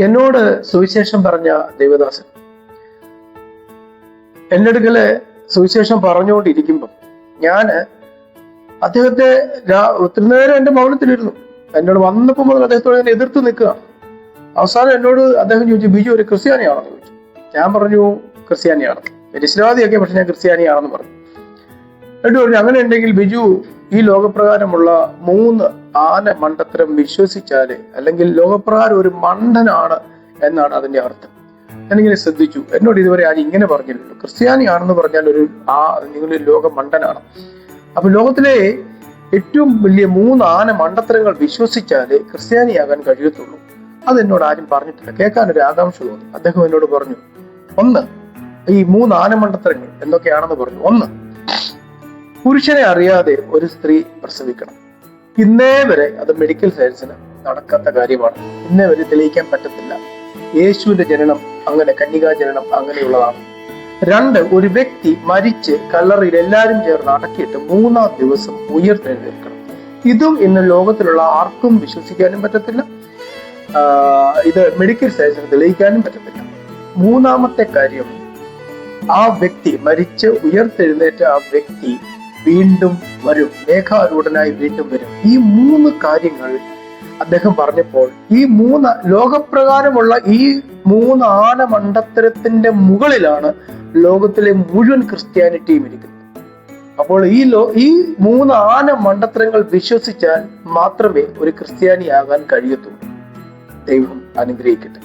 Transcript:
എന്നോട് സുവിശേഷം പറഞ്ഞ ദൈവദാസൻ എൻ്റെ അടുക്കല് സുവിശേഷം പറഞ്ഞുകൊണ്ടിരിക്കുമ്പം ഞാന് അദ്ദേഹത്തെ ഒത്തിരി നേരം എൻ്റെ മൗനത്തിലിരുന്നു. എന്നോട് വന്നപ്പോൾ മുതൽ അദ്ദേഹത്തോട് ഞാൻ എതിർത്ത് നിൽക്കുക. അവസാനം എന്നോട് അദ്ദേഹം ചോദിച്ചു, ബിജു ഒരു ക്രിസ്ത്യാനിയാണെന്ന് ചോദിച്ചു. ഞാൻ പറഞ്ഞു ക്രിസ്ത്യാനിയാണ്, നിരീശ്വരവാദിയൊക്കെ, പക്ഷെ ഞാൻ ക്രിസ്ത്യാനിയാണെന്ന് പറഞ്ഞു. എന്നിട്ട് പറഞ്ഞു, അങ്ങനെ ഉണ്ടെങ്കിൽ ബിജു ഈ ലോകപ്രകാരമുള്ള 3 ആന മണ്ടത്തരം വിശ്വസിച്ചാല്, അല്ലെങ്കിൽ ലോകപ്രകാരം ഒരു മണ്ടനാണ് എന്നാണ് അതിന്റെ അർത്ഥം. ഞാനിങ്ങനെ ശ്രദ്ധിച്ചു. എന്നോട് ഇതുവരെ ആരും ഇങ്ങനെ പറഞ്ഞില്ലല്ലോ. ക്രിസ്ത്യാനിയാണെന്ന് പറഞ്ഞാൽ നിങ്ങൾ ലോക മണ്ടനാണ്. അപ്പൊ ലോകത്തിലെ ഏറ്റവും വലിയ 3 ആന മണ്ടത്തരങ്ങൾ വിശ്വസിച്ചാല് ക്രിസ്ത്യാനിയാകാൻ കഴിയത്തുള്ളൂ. അതെന്നോട് ആരും പറഞ്ഞിട്ടില്ല. കേൾക്കാനൊരു ആകാംക്ഷ തോന്നി. അദ്ദേഹം എന്നോട് പറഞ്ഞു, 1, ഈ 3 ആന മണ്ടത്തരങ്ങൾ എന്തൊക്കെയാണെന്ന് പറഞ്ഞു. 1, പുരുഷനെ അറിയാതെ ഒരു സ്ത്രീ പ്രസവിക്കണം. ഇന്നേ വരെ അത് മെഡിക്കൽ സയൻസിന് നടക്കാത്ത കാര്യമാണ്. ഇന്നേ വരെ തെളിയിക്കാൻ പറ്റത്തില്ല. യേശുവിന്റെ ജനനം അങ്ങനെ, കന്യകാ ജനനം അങ്ങനെയുള്ളതാണ്. 2, ഒരു വ്യക്തി മരിച്ച് കല്ലറയിൽ എല്ലാവരും ചേർന്ന് അടക്കിയിട്ട് 3-ാം ദിവസം ഉയർത്തെഴുന്നേൽക്കണം. ഇതും ഇന്ന് ലോകത്തിലുള്ള ആർക്കും വിശ്വസിക്കാനും പറ്റത്തില്ല. ഇത് മെഡിക്കൽ സയൻസിന് തെളിയിക്കാനും പറ്റത്തില്ല. 3-ാമത്തെ കാര്യം, ആ വ്യക്തി മരിച്ച് ഉയർത്തെഴുന്നേറ്റ ആ വ്യക്തി വീണ്ടും വരും, മേഘാരൂഢനായി വീണ്ടും വരും. ഈ 3 കാര്യങ്ങൾ അദ്ദേഹം പറഞ്ഞപ്പോൾ ഈ 3 ലോകപ്രകാരമുള്ള ഈ 3 ആന മണ്ടത്തരത്തിന്റെ മുകളിലാണ് ലോകത്തിലെ മുഴുവൻ ക്രിസ്ത്യാനിറ്റിയും ഇരിക്കുന്നത്. അപ്പോൾ ഈ 3 ആന മണ്ടത്തരങ്ങൾ വിശ്വസിച്ചാൽ മാത്രമേ ഒരു ക്രിസ്ത്യാനിയാകാൻ കഴിയത്തുള്ളൂ. ദൈവം അനുഗ്രഹിക്കട്ടെ.